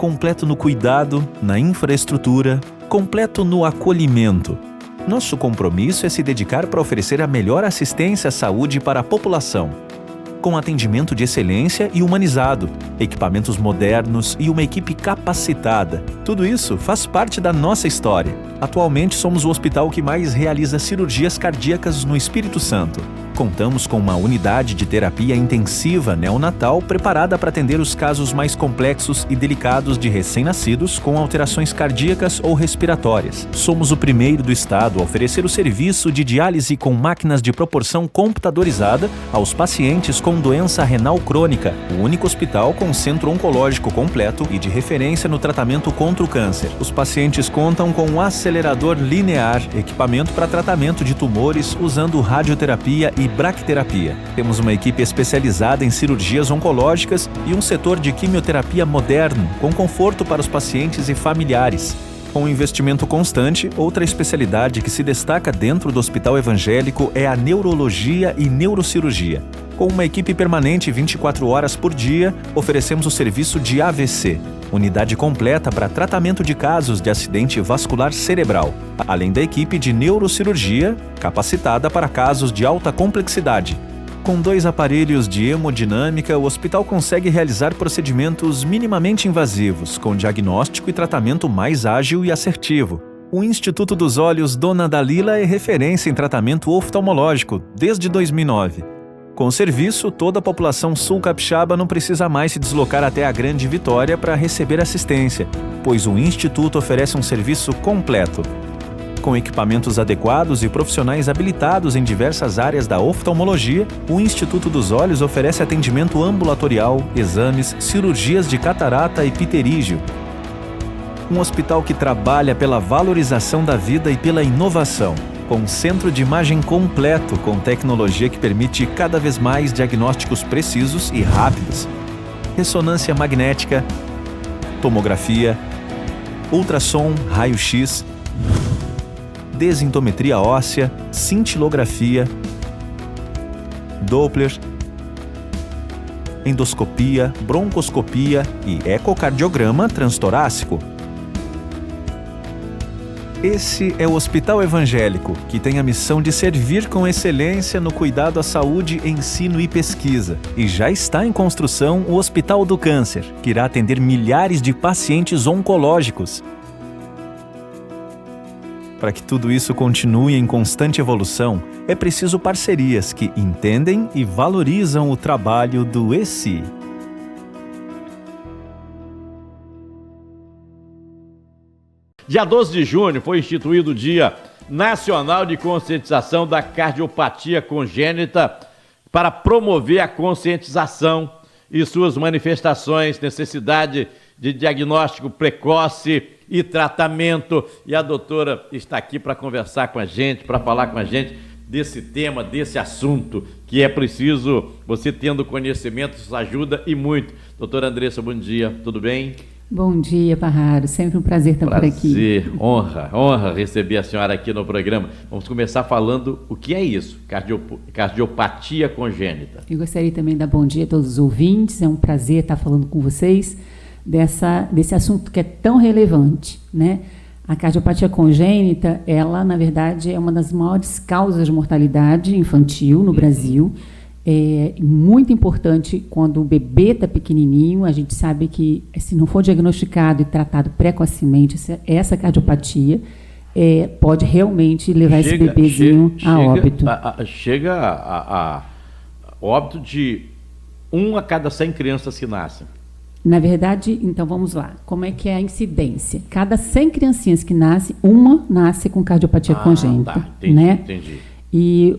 completo no cuidado, na infraestrutura, completo no acolhimento. Nosso compromisso é se dedicar para oferecer a melhor assistência à saúde para a população, com atendimento de excelência e humanizado, equipamentos modernos e uma equipe capacitada. Tudo isso faz parte da nossa história. Atualmente somos o hospital que mais realiza cirurgias cardíacas no Espírito Santo. Contamos com uma unidade de terapia intensiva neonatal preparada para atender os casos mais complexos e delicados de recém-nascidos com alterações cardíacas ou respiratórias. Somos o primeiro do estado a oferecer o serviço de diálise com máquinas de proporção computadorizada aos pacientes com doença renal crônica, o único hospital com centro oncológico completo e de referência no tratamento contra o câncer. Os pacientes contam com um acelerador linear, equipamento para tratamento de tumores usando radioterapia e braquiterapia. Temos uma equipe especializada em cirurgias oncológicas e um setor de quimioterapia moderno, com conforto para os pacientes e familiares. Com investimento constante, outra especialidade que se destaca dentro do Hospital Evangélico é a neurologia e neurocirurgia. Com uma equipe permanente 24 horas por dia, oferecemos o serviço de AVC, unidade completa para tratamento de casos de acidente vascular cerebral, além da equipe de neurocirurgia, capacitada para casos de alta complexidade. Com 2 aparelhos de hemodinâmica, o hospital consegue realizar procedimentos minimamente invasivos, com diagnóstico e tratamento mais ágil e assertivo. O Instituto dos Olhos Dona Dalila é referência em tratamento oftalmológico desde 2009. Com o serviço, toda a população sul-capixaba não precisa mais se deslocar até a Grande Vitória para receber assistência, pois o Instituto oferece um serviço completo. Com equipamentos adequados e profissionais habilitados em diversas áreas da oftalmologia, o Instituto dos Olhos oferece atendimento ambulatorial, exames, cirurgias de catarata e pterígio. Um hospital que trabalha pela valorização da vida e pela inovação, com um centro de imagem completo com tecnologia que permite cada vez mais diagnósticos precisos e rápidos. Ressonância magnética, tomografia, ultrassom, raio-x, desintometria óssea, cintilografia, Doppler, endoscopia, broncoscopia e ecocardiograma transtorácico. Esse é o Hospital Evangélico, que tem a missão de servir com excelência no cuidado à saúde, ensino e pesquisa. E já está em construção o Hospital do Câncer, que irá atender milhares de pacientes oncológicos. Para que tudo isso continue em constante evolução, é preciso parcerias que entendem e valorizam o trabalho do ESI. Dia 12 de junho foi instituído o Dia Nacional de Conscientização da Cardiopatia Congênita para promover a conscientização e suas manifestações, necessidade de diagnóstico precoce e tratamento. E a doutora está aqui para conversar com a gente, para falar com a gente desse tema, desse assunto, que é preciso, você tendo conhecimento, isso ajuda e muito. Doutora Andressa, bom dia, tudo bem? Bom dia, Parraro. Sempre um prazer estar por aqui. Prazer, honra receber a senhora aqui no programa. Vamos começar falando o que é isso, cardiopatia congênita. Eu gostaria também de dar bom dia a todos os ouvintes. É um prazer estar falando com vocês desse assunto que é tão relevante, né? A cardiopatia congênita, ela, na verdade, é uma das maiores causas de mortalidade infantil no Brasil. É muito importante quando o bebê está pequenininho. A gente sabe que, se não for diagnosticado e tratado precocemente, essa cardiopatia pode realmente levar esse bebezinho a óbito. Chega a óbito de 1 a cada 100 crianças que nascem. Na verdade, então vamos lá. Como é que é a incidência? Cada 100 criancinhas que nascem, uma nasce com cardiopatia congênita. Tá, entendi, né? Entendi. E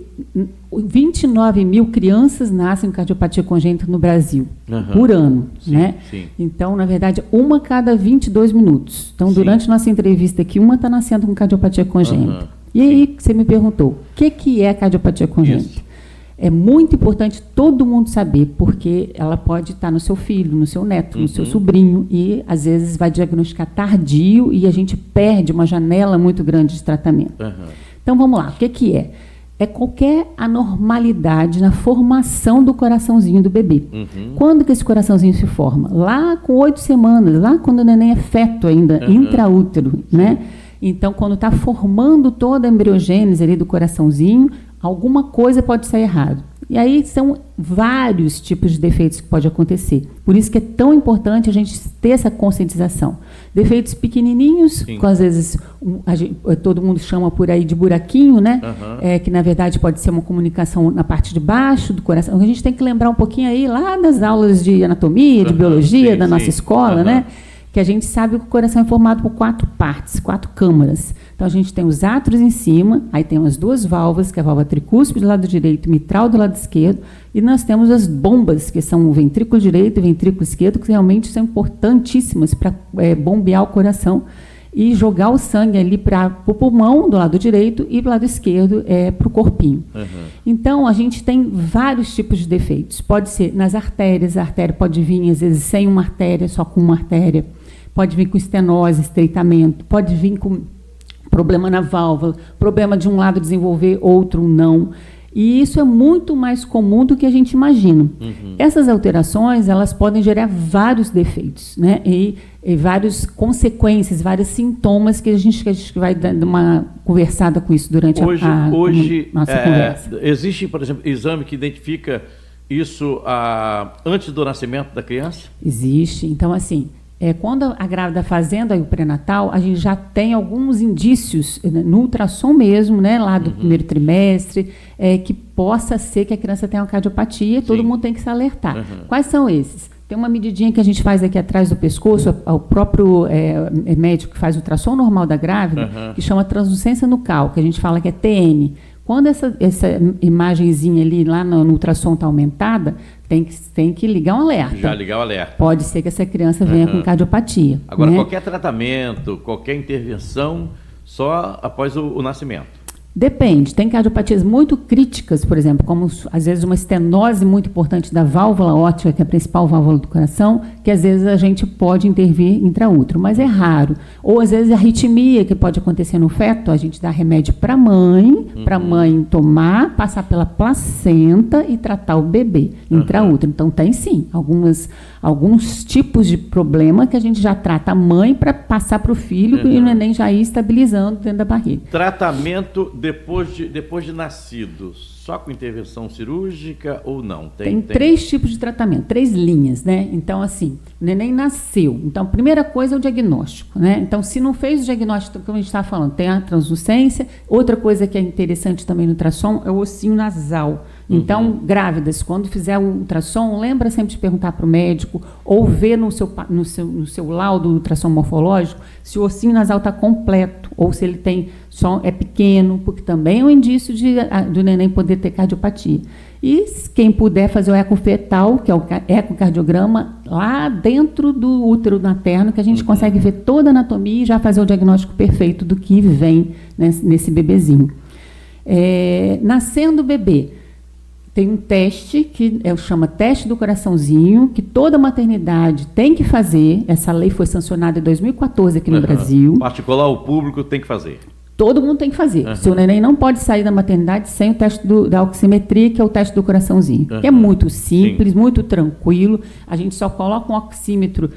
29 mil crianças nascem com cardiopatia congênita no Brasil, por ano, sim, né? Sim. Então, na verdade, uma a cada 22 minutos. Então, durante nossa entrevista aqui, uma está nascendo com cardiopatia congênita. E aí, você me perguntou, o que é cardiopatia congênita? Isso. É muito importante todo mundo saber, porque ela pode estar no seu filho, no seu neto, no seu sobrinho, e às vezes vai diagnosticar tardio e a gente perde uma janela muito grande de tratamento. Então, vamos lá, o que é? é qualquer anormalidade na formação do coraçãozinho do bebê. Quando que esse coraçãozinho se forma? Lá com 8 semanas, lá quando o neném é feto ainda, intraútero, né? Então, quando está formando toda a embriogênese ali do coraçãozinho, alguma coisa pode sair errado. E aí são vários tipos de defeitos que pode acontecer. Por isso que é tão importante a gente ter essa conscientização. Defeitos pequenininhos, que às vezes todo mundo chama por aí de buraquinho, né? Que na verdade pode ser uma comunicação na parte de baixo do coração. A gente tem que lembrar um pouquinho aí lá das aulas de anatomia, de biologia da nossa escola, né? Que a gente sabe que o coração é formado por 4 partes, 4 câmaras. Então, a gente tem os átrios em cima, aí tem as 2 válvulas, que é a válvula tricúspide do lado direito e mitral do lado esquerdo, e nós temos as bombas, que são o ventrículo direito e o ventrículo esquerdo, que realmente são importantíssimas para bombear o coração e jogar o sangue ali para o pulmão do lado direito e do lado esquerdo para o corpinho. Então, a gente tem vários tipos de defeitos. Pode ser nas artérias, a artéria pode vir, às vezes, sem uma artéria, só com uma artéria. Pode vir com estenose, estreitamento, pode vir com problema na válvula, problema de um lado desenvolver, outro não. E isso é muito mais comum do que a gente imagina. Essas alterações, elas podem gerar vários defeitos, né? E várias consequências, vários sintomas que a gente vai dando uma conversada com isso durante a nossa conversa. Existe, por exemplo, exame que identifica isso antes do nascimento da criança? Existe. Então, assim, quando a grávida fazendo aí o pré-natal, a gente já tem alguns indícios, no ultrassom mesmo, né, lá do primeiro trimestre, que possa ser que a criança tenha uma cardiopatia, todo mundo tem que se alertar. Quais são esses? Tem uma medidinha que a gente faz aqui atrás do pescoço, o próprio médico que faz o ultrassom normal da grávida, que chama translucência nucal, que a gente fala que é TN. Quando essa imagenzinha ali lá no ultrassom está aumentada, tem que ligar um alerta. Já ligar o alerta. Pode ser que essa criança venha com cardiopatia. Agora, né? Qualquer tratamento, qualquer intervenção, só após o nascimento? Depende. Tem cardiopatias muito críticas, por exemplo, como às vezes uma estenose muito importante da válvula óptica, que é a principal válvula do coração, que às vezes a gente pode intervir intraútero, mas é raro. Ou às vezes a arritmia, que pode acontecer no feto, a gente dá remédio para a mãe tomar, passar pela placenta e tratar o bebê intraútero. Então tem sim alguns tipos de problema que a gente já trata a mãe para passar para o filho e o neném já ir estabilizando dentro da barriga. Tratamento depois de nascido, só com intervenção cirúrgica ou não? Tem 3 tipos de tratamento, 3 linhas, né? Então, assim, o neném nasceu. Então, a primeira coisa é o diagnóstico, né? Então, se não fez o diagnóstico, como a gente estava falando, tem a translucência. Outra coisa que é interessante também no ultrassom é o ossinho nasal. Então, grávidas, quando fizer o ultrassom, lembra sempre de perguntar para o médico ou ver no seu laudo ultrassom morfológico se o ossinho nasal está completo ou se ele é pequeno, porque também é um indício do neném poder ter cardiopatia. E quem puder fazer o ecofetal, que é o ecocardiograma, lá dentro do útero materno, que a gente consegue ver toda a anatomia e já fazer o diagnóstico perfeito do que vem nesse bebezinho. Nascendo o bebê, tem um teste que chama teste do coraçãozinho, que toda maternidade tem que fazer. Essa lei foi sancionada em 2014 aqui no Brasil. Particular ou público tem que fazer? Todo mundo tem que fazer. Seu neném não pode sair da maternidade sem o teste da oximetria, que é o teste do coraçãozinho. Que é muito simples, muito tranquilo. A gente só coloca um oxímetro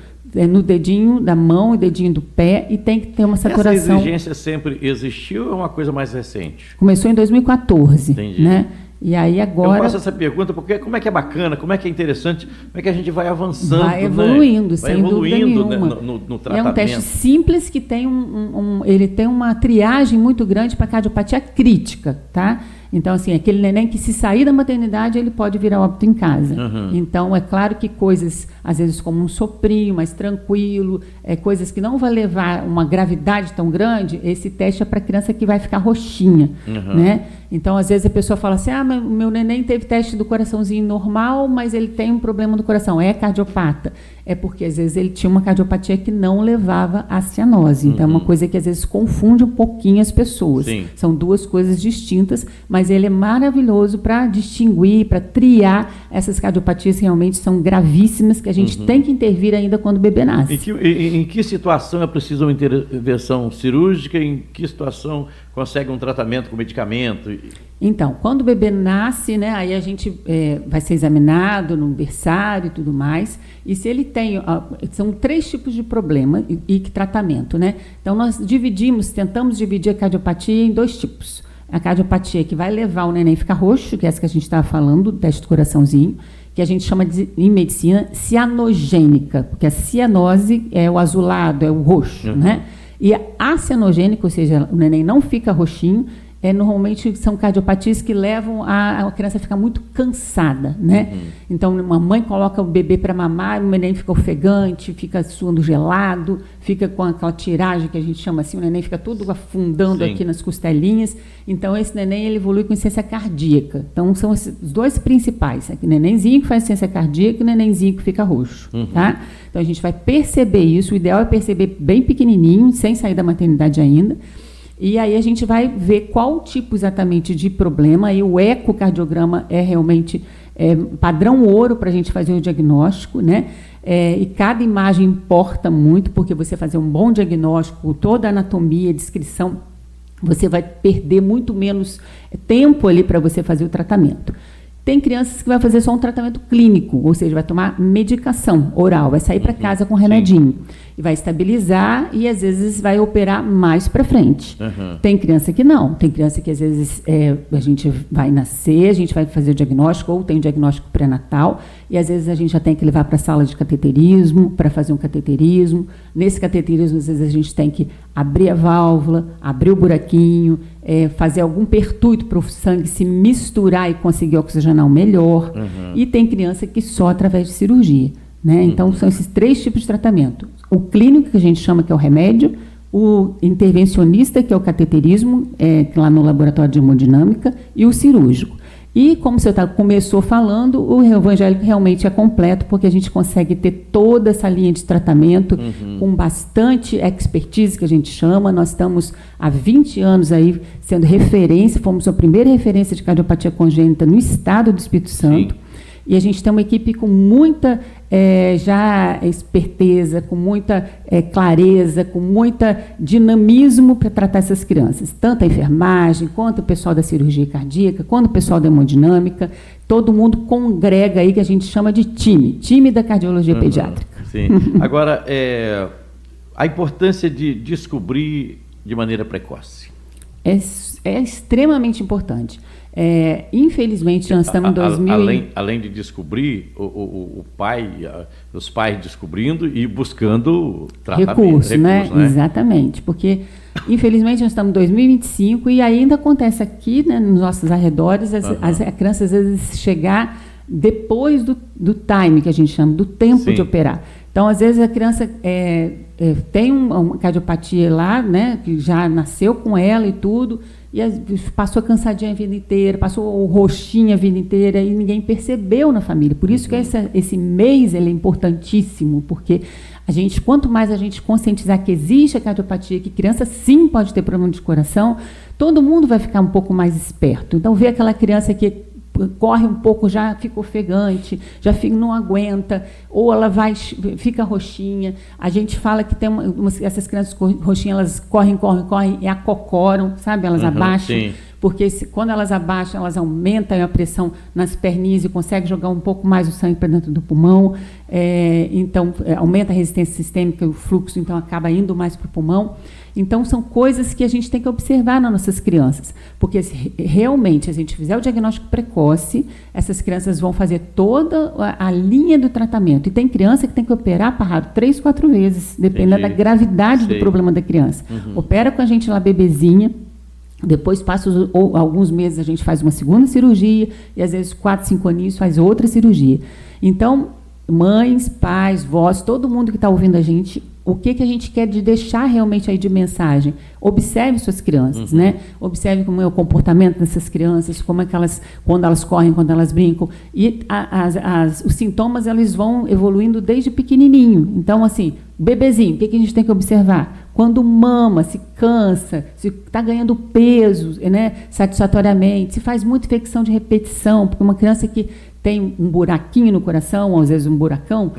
no dedinho da mão e dedinho do pé e tem que ter uma saturação. Essa exigência sempre existiu ou é uma coisa mais recente? Começou em 2014. Entendi. Né? E aí agora... Eu faço essa pergunta porque como é que é bacana, como é que é interessante, como é que a gente vai avançando, vai evoluindo, né? sem dúvida nenhuma. No tratamento. É um teste simples que tem ele tem uma triagem muito grande para cardiopatia crítica, tá? Então, assim, aquele neném que se sair da maternidade, ele pode virar óbito em casa. Então, é claro que coisas, às vezes, como um soprinho mais tranquilo, coisas que não vai levar uma gravidade tão grande, esse teste é para criança que vai ficar roxinha, né? Então, às vezes, a pessoa fala assim, meu neném teve teste do coraçãozinho normal, mas ele tem um problema do coração, é cardiopata. É porque, às vezes, ele tinha uma cardiopatia que não levava à cianose. Então, é uma coisa que, às vezes, confunde um pouquinho as pessoas. Sim. São 2 coisas distintas, mas ele é maravilhoso para distinguir, para triar essas cardiopatias que realmente são gravíssimas, que a gente tem que intervir ainda quando o bebê nasce. Em que situação é preciso uma intervenção cirúrgica? Em que situação consegue um tratamento com medicamento? Então, quando o bebê nasce, né, aí a gente vai ser examinado no berçário e tudo mais, e se ele tem, são 3 tipos de problema e tratamento, né? Então, nós tentamos dividir a cardiopatia em 2 tipos. A cardiopatia que vai levar o neném a ficar roxo, que é essa que a gente estava falando, do teste do coraçãozinho, que a gente chama em medicina cianogênica, porque a cianose é o azulado, é o roxo, né? E a acianogênica, ou seja, o neném não fica roxinho, normalmente são cardiopatias que levam a criança a ficar muito cansada, né? Então, uma mãe coloca o bebê para mamar, o neném fica ofegante, fica suando gelado, fica com aquela tiragem que a gente chama assim, o neném fica todo afundando aqui nas costelinhas. Então, esse neném ele evolui com insuficiência cardíaca. Então, são os 2 principais, o nenenzinho que faz insuficiência cardíaca e o nenenzinho que fica roxo, tá? Então, a gente vai perceber isso, o ideal é perceber bem pequenininho, sem sair da maternidade ainda. E aí a gente vai ver qual tipo exatamente de problema, e o ecocardiograma é realmente padrão ouro para a gente fazer o diagnóstico, né? E cada imagem importa muito, porque você fazer um bom diagnóstico, toda a anatomia, descrição, você vai perder muito menos tempo ali para você fazer o tratamento. Tem crianças que vai fazer só um tratamento clínico, ou seja, vai tomar medicação oral, vai sair para casa com remedinho. E vai estabilizar e, às vezes, vai operar mais para frente. Tem criança que não. Tem criança que, às vezes, a gente vai nascer, a gente vai fazer o diagnóstico, ou tem o diagnóstico pré-natal, e, às vezes, a gente já tem que levar para a sala de cateterismo, para fazer um cateterismo. Nesse cateterismo, às vezes, a gente tem que abrir a válvula, abrir o buraquinho, fazer algum pertuito para o sangue se misturar e conseguir oxigenar melhor. E tem criança que só através de cirurgia, né? Então, são esses 3 tipos de tratamento. O clínico, que a gente chama que é o remédio, o intervencionista, que é o cateterismo, lá no laboratório de hemodinâmica, e o cirúrgico. E, como você começou falando, o evangélico realmente é completo, porque a gente consegue ter toda essa linha de tratamento com bastante expertise, que a gente chama. Nós estamos há 20 anos aí sendo referência, fomos a primeira referência de cardiopatia congênita no estado do Espírito Santo. E a gente tem uma equipe com muita já esperteza, com muita clareza, com muita dinamismo para tratar essas crianças. Tanto a enfermagem, quanto o pessoal da cirurgia cardíaca, quanto o pessoal da hemodinâmica. Todo mundo congrega aí, que a gente chama de time da cardiologia pediátrica. Sim. Agora, a importância de descobrir de maneira precoce. É extremamente importante. Infelizmente, nós estamos em 2000... Além de descobrir, o pai, os pais descobrindo e buscando tratamento. Recurso, né? Exatamente, porque, infelizmente, nós estamos em 2025 e ainda acontece aqui, né, nos nossos arredores, a criança, às vezes, chegar depois do time, que a gente chama, do tempo de operar. Então, às vezes, a criança tem uma cardiopatia lá, né, que já nasceu com ela e tudo, e passou cansadinha a vida inteira, passou roxinha a vida inteira, e ninguém percebeu na família. Por isso que esse mês ele é importantíssimo, porque quanto mais a gente conscientizar que existe a cardiopatia, que criança sim pode ter problema de coração, todo mundo vai ficar um pouco mais esperto. Então, ver aquela criança que corre um pouco, já fica ofegante, não aguenta, ou ela fica roxinha. A gente fala que tem essas crianças roxinhas, elas correm e acocoram, sabe? Elas abaixam, porque quando elas abaixam, elas aumentam a pressão nas perninhas e conseguem jogar um pouco mais o sangue para dentro do pulmão, então aumenta a resistência sistêmica, o fluxo então acaba indo mais para o pulmão. Então, são coisas que a gente tem que observar nas nossas crianças, porque se realmente a gente fizer o diagnóstico precoce, essas crianças vão fazer toda a linha do tratamento. E tem criança que tem que operar parado 3, 4 vezes, dependendo da gravidade do problema da criança. Opera com a gente lá bebezinha, depois passa alguns meses, a gente faz uma segunda cirurgia, e às vezes 4, 5 aninhos faz outra cirurgia. Então, mães, pais, vós, todo mundo que está ouvindo a gente, o que a gente quer de deixar realmente aí de mensagem? Observe suas crianças, né? Observe como é o comportamento dessas crianças, como é que elas, quando elas correm, quando elas brincam. E os sintomas, eles vão evoluindo desde pequenininho. Então, assim, bebezinho, o que a gente tem que observar? Quando mama, se cansa, se está ganhando peso, né, satisfatoriamente, se faz muita infecção de repetição, porque uma criança que tem um buraquinho no coração, ou às vezes um buracão,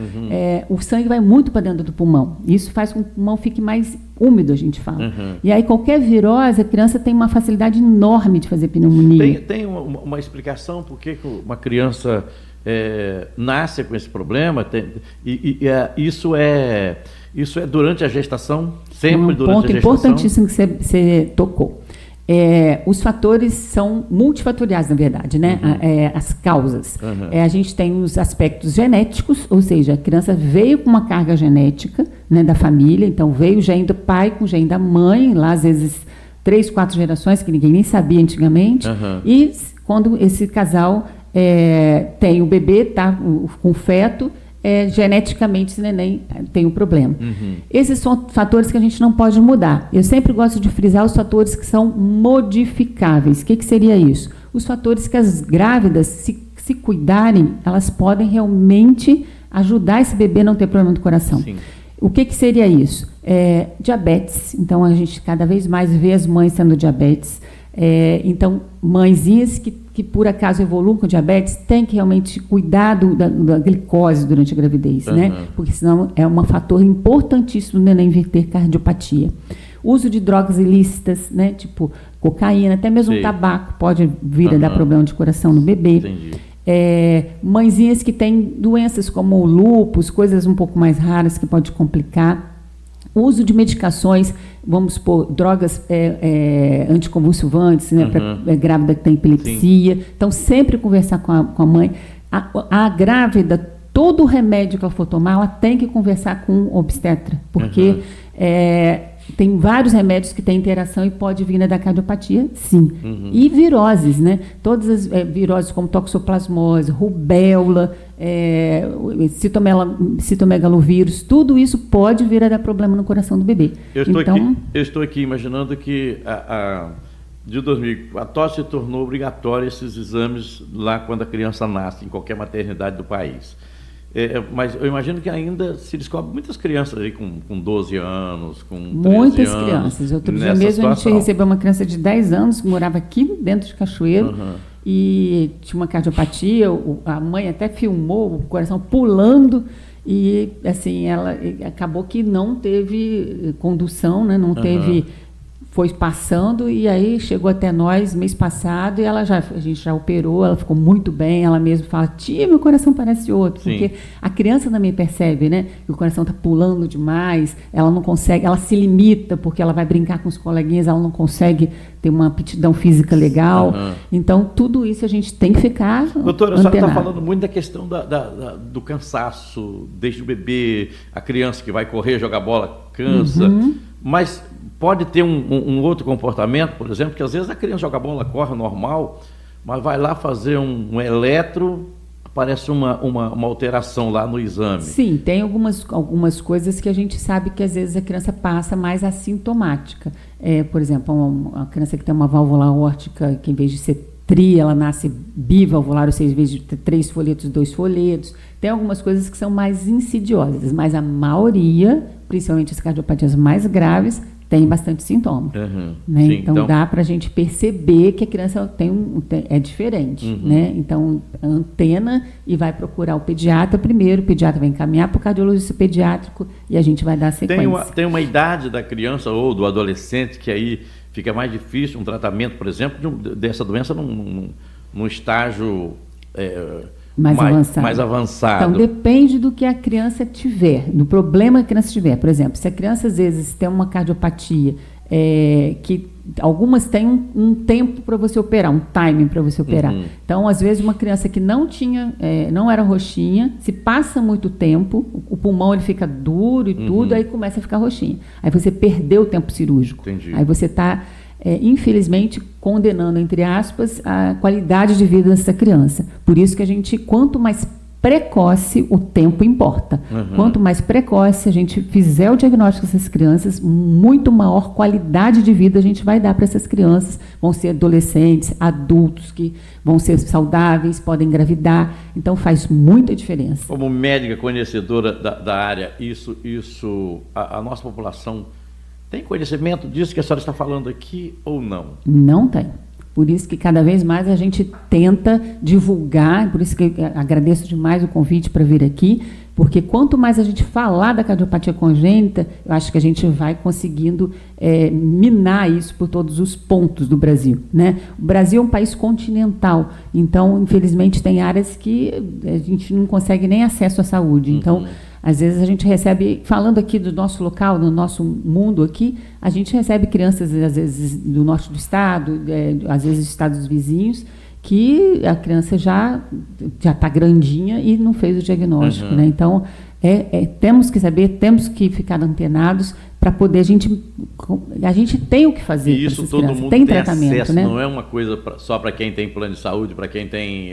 o sangue vai muito para dentro do pulmão. Isso faz com que o pulmão fique mais úmido, a gente fala. E aí qualquer virose, a criança tem uma facilidade enorme de fazer pneumonia. Tem uma explicação por que uma criança nasce com esse problema? Isso é durante a gestação? Sempre durante a gestação? Um ponto importantíssimo que você tocou. Os fatores são multifatoriais, na verdade, né? As causas. A gente tem os aspectos genéticos, ou seja, a criança veio com uma carga genética, né, da família, então veio o gene do pai com o gene da mãe, lá às vezes 3, 4 gerações, que ninguém nem sabia antigamente, e quando esse casal tem o bebê, tá, com o feto, geneticamente esse neném tem um problema. Esses são fatores que a gente não pode mudar. Eu sempre gosto de frisar os fatores que são modificáveis. O que seria isso? Os fatores que as grávidas, se cuidarem, elas podem realmente ajudar esse bebê a não ter problema do coração. Sim. O que seria isso? Diabetes. Então, a gente cada vez mais vê as mães tendo diabetes. Então, mãezinhas que por acaso evoluam com diabetes, tem que realmente cuidar da glicose durante a gravidez, né? Porque senão é um fator importantíssimo no neném vir ter cardiopatia. Uso de drogas ilícitas, né? Tipo cocaína, até mesmo tabaco pode vir a dar problema de coração no bebê. Entendi. Mãezinhas que têm doenças como o lúpus, coisas um pouco mais raras que pode complicar. Uso de medicações, vamos supor, drogas anticonvulsivantes, né, para grávida que tem epilepsia. Sim. Então, sempre conversar com a mãe. A grávida, todo remédio que ela for tomar, ela tem que conversar com o obstetra, porque tem vários remédios que têm interação e pode vir da cardiopatia, sim. E viroses, né? Todas as viroses como toxoplasmose, rubéola, citomegalovírus, tudo isso pode vir a dar problema no coração do bebê. Eu estou aqui imaginando que de 2014 se tornou obrigatório esses exames lá quando a criança nasce, em qualquer maternidade do país. Mas eu imagino que ainda se descobre muitas crianças aí com 12 anos, com 13 muitas anos. Crianças. Outro dia mesmo a gente recebeu uma criança de 10 anos que morava aqui dentro de Cachoeiro e tinha uma cardiopatia. A mãe até filmou o coração pulando e assim, ela acabou que não teve condução, né? Não teve... Foi passando e aí chegou até nós mês passado e a gente já operou, ela ficou muito bem, ela mesma fala, tia, meu coração parece outro. Sim. Porque a criança também percebe, né, que o coração está pulando demais, ela não consegue, ela se limita porque ela vai brincar com os coleguinhas, ela não consegue ter uma aptidão física legal. Então, tudo isso a gente tem que ficar doutora, a senhora está falando muito da questão do cansaço, desde o bebê, a criança que vai correr, jogar bola, cansa, mas pode ter um outro comportamento, por exemplo, que às vezes a criança joga bola, corre normal, mas vai lá fazer um eletro, aparece uma alteração lá no exame. Sim, tem algumas coisas que a gente sabe que às vezes a criança passa mais assintomática. Por exemplo, uma criança que tem uma válvula aórtica, que em vez de ser tri, ela nasce bivalvular, ou seja, em vez de ter 3 folhetos, 2 folhetos. Tem algumas coisas que são mais insidiosas, mas a maioria, principalmente as cardiopatias mais graves, tem bastante sintoma. Né? Sim, então dá para a gente perceber que a criança é diferente. Né? Então, antena e vai procurar o pediatra primeiro, o pediatra vai encaminhar para o cardiologista pediátrico e a gente vai dar sequência. Tem uma idade da criança ou do adolescente que aí fica mais difícil um tratamento, por exemplo, dessa doença num estágio mais avançado. Então, depende do que a criança tiver, do problema que a criança tiver. Por exemplo, se a criança, às vezes, tem uma cardiopatia, que algumas têm um tempo para você operar, um timing para você operar. Então, às vezes, uma criança que não era roxinha, se passa muito tempo, o pulmão ele fica duro e tudo, aí começa a ficar roxinha. Aí você perdeu o tempo cirúrgico. Entendi. Aí você está... infelizmente, condenando, entre aspas, a qualidade de vida dessa criança. Por isso que a gente, quanto mais precoce, o tempo importa. Quanto mais precoce a gente fizer o diagnóstico dessas crianças, muito maior qualidade de vida a gente vai dar para essas crianças. Vão ser adolescentes, adultos que vão ser saudáveis, podem engravidar. Então, faz muita diferença. Como médica conhecedora da área, a nossa população tem conhecimento disso que a senhora está falando aqui ou não? Não tem. Por isso que cada vez mais a gente tenta divulgar, por isso que agradeço demais o convite para vir aqui, porque quanto mais a gente falar da cardiopatia congênita, eu acho que a gente vai conseguindo minar isso por todos os pontos do Brasil, né? O Brasil é um país continental, então, infelizmente, tem áreas que a gente não consegue nem acesso à saúde. Então, às vezes a gente recebe, falando aqui do nosso local, do nosso mundo aqui, a gente recebe crianças, às vezes, do norte do estado, às vezes estados vizinhos, que a criança já está grandinha e não fez o diagnóstico, né? Então, temos que saber, temos que ficar antenados para poder a gente tem o que fazer. E isso todo crianças. Mundo tem tratamento, acesso, né? Não é uma coisa só para quem tem plano de saúde, para quem tem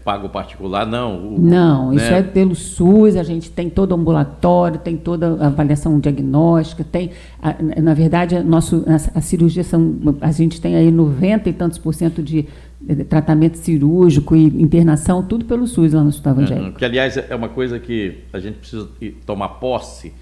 pago particular, não. Não, né? Isso é pelo SUS, a gente tem todo o ambulatório, tem toda a avaliação diagnóstica, na verdade, a cirurgia a gente tem aí 90 e tantos % de tratamento cirúrgico e internação, tudo pelo SUS lá no Hospital Evangélico. Que, aliás, é uma coisa que a gente precisa tomar posse,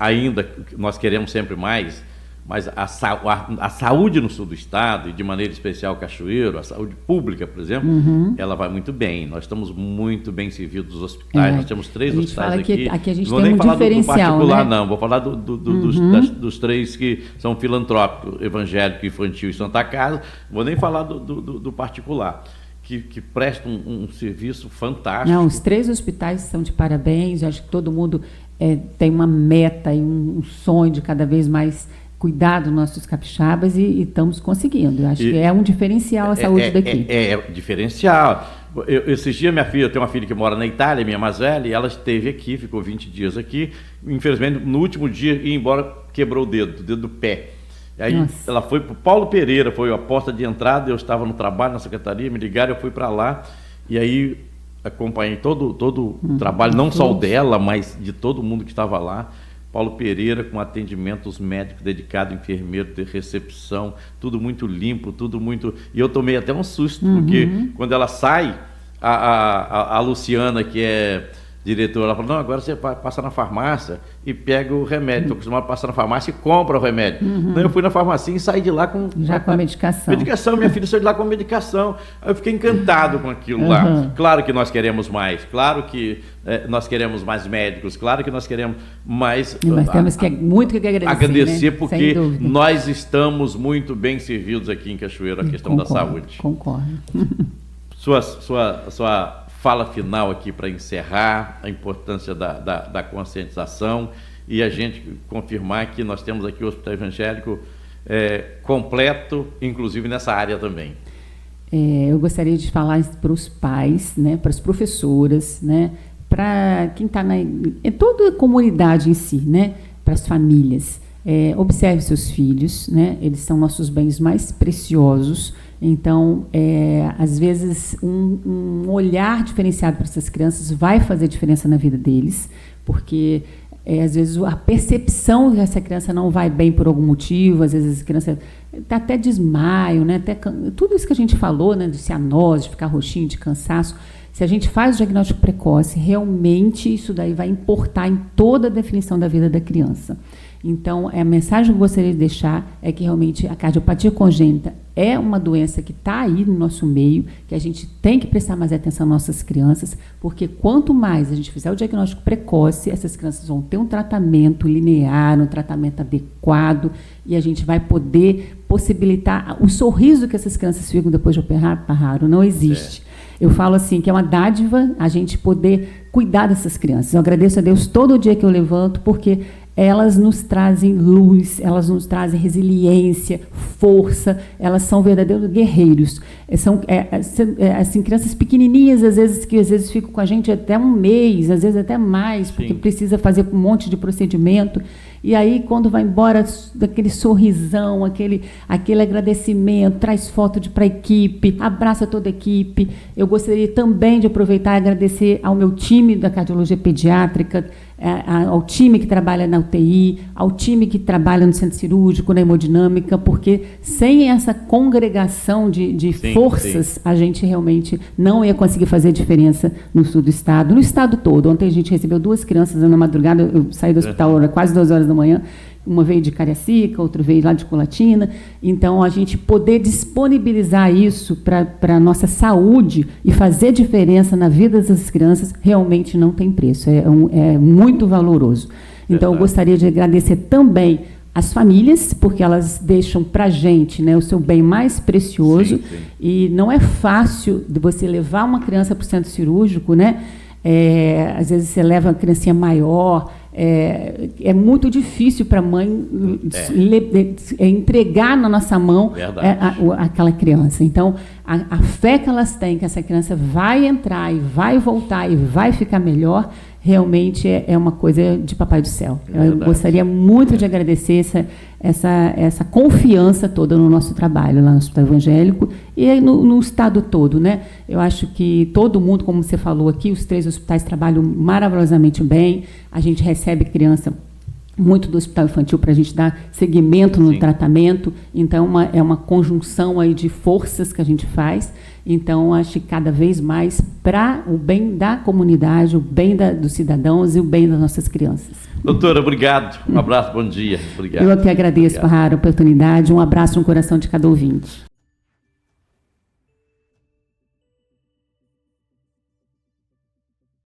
ainda nós queremos sempre mais, mas a saúde no sul do estado, e de maneira especial Cachoeiro, a saúde pública, por exemplo, ela vai muito bem. Nós estamos muito bem servidos dos hospitais, nós temos 3 hospitais aqui. Aqui a gente não vou tem nem falar do particular, né? não, vou falar dos 3 que são filantrópicos, evangélico, infantil e Santa Casa, vou nem falar do particular. Que prestam um serviço fantástico. Não, os 3 hospitais são de parabéns, eu acho que todo mundo tem uma meta e um sonho de cada vez mais cuidar dos nossos capixabas e estamos conseguindo. Eu acho que é um diferencial a saúde daqui. É diferencial. Esses dias, minha filha, eu tenho uma filha que mora na Itália, minha mais velha, e ela esteve aqui, ficou 20 dias aqui. Infelizmente, no último dia, ia embora, quebrou o dedo do pé. Aí ela foi para o Paulo Pereira, foi a porta de entrada, eu estava no trabalho na secretaria, me ligaram, eu fui para lá, e aí acompanhei todo o trabalho, não só o dela, mas de todo mundo que estava lá. Paulo Pereira, com atendimentos médicos dedicados, enfermeiro, de recepção, tudo muito limpo, tudo muito... E eu tomei até um susto, porque quando ela sai, a Luciana, que é diretora, ela falou, não, agora você passa na farmácia e pega o remédio. Estou acostumado a passar na farmácia e compra o remédio. Então, eu fui na farmácia e saí de lá com... Já com a medicação. Medicação, minha filha saiu de lá com a medicação. Eu fiquei encantado com aquilo lá. Claro que nós queremos mais, claro que nós queremos mais médicos, claro que nós queremos mais... Mas temos muito que agradecer, né? Porque nós estamos muito bem servidos aqui em Cachoeiro, a questão da saúde. Concordo. Sua fala final aqui para encerrar, a importância da conscientização e a gente confirmar que nós temos aqui o Hospital Evangélico completo, inclusive nessa área também. Eu gostaria de falar para os pais, né, para as professoras, né, para quem está em toda a comunidade em si, né, para as famílias. Observe seus filhos, né, eles são nossos bens mais preciosos. Então, às vezes, um olhar diferenciado para essas crianças vai fazer diferença na vida deles, porque, às vezes, a percepção que essa criança não vai bem por algum motivo, às vezes a criança está até desmaio, né, tudo isso que a gente falou, né, de cianose, de ficar roxinho, de cansaço. Se a gente faz o diagnóstico precoce, realmente isso daí vai importar em toda a definição da vida da criança. Então, a mensagem que eu gostaria de deixar é que realmente a cardiopatia congênita é uma doença que está aí no nosso meio, que a gente tem que prestar mais atenção às nossas crianças, porque quanto mais a gente fizer o diagnóstico precoce, essas crianças vão ter um tratamento linear, um tratamento adequado, e a gente vai poder possibilitar o sorriso que essas crianças ficam depois de operar, raro, não existe. Eu falo assim, que é uma dádiva a gente poder cuidar dessas crianças. Eu agradeço a Deus todo dia que eu levanto, porque elas nos trazem luz, elas nos trazem resiliência, força, elas são verdadeiros guerreiros. São assim, crianças pequenininhas, às vezes ficam com a gente até um mês, às vezes até mais, porque precisa fazer um monte de procedimento. E aí, quando vai embora, daquele sorrisão, aquele agradecimento, traz foto para a equipe, abraça toda a equipe. Eu gostaria também de aproveitar e agradecer ao meu time da cardiologia pediátrica, ao time que trabalha na UTI, ao time que trabalha no centro cirúrgico, na hemodinâmica, porque sem essa congregação de forças, a gente realmente não ia conseguir fazer diferença no sul do estado, no estado todo. Ontem a gente recebeu 2 crianças na madrugada, eu saí do hospital quase 2 horas da manhã, uma veio de Cariacica, outra veio lá de Colatina. Então, a gente poder disponibilizar isso para a nossa saúde e fazer diferença na vida das crianças realmente não tem preço, é muito valoroso. Então, eu gostaria de agradecer também as famílias, porque elas deixam para a gente, né, o seu bem mais precioso. Sim. E não é fácil de você levar uma criança para o centro cirúrgico, né? Às vezes você leva uma criancinha maior, é muito difícil para a mãe entregar na nossa mão aquela criança. Então, a fé que elas têm que essa criança vai entrar e vai voltar e vai ficar melhor, realmente é uma coisa de Papai do Céu. Eu gostaria muito de agradecer essa confiança toda no nosso trabalho lá no Hospital Evangélico e no estado todo, né? Eu acho que todo mundo, como você falou aqui, os 3 hospitais trabalham maravilhosamente bem. A gente recebe criança muito do hospital infantil para a gente dar seguimento no tratamento. Então, é uma conjunção aí de forças que a gente faz. Então, acho que cada vez mais para o bem da comunidade, o bem dos cidadãos e o bem das nossas crianças. Doutora, obrigado. Um abraço, bom dia. Obrigado. Eu que agradeço, Parra, a oportunidade. Um abraço no coração de cada ouvinte.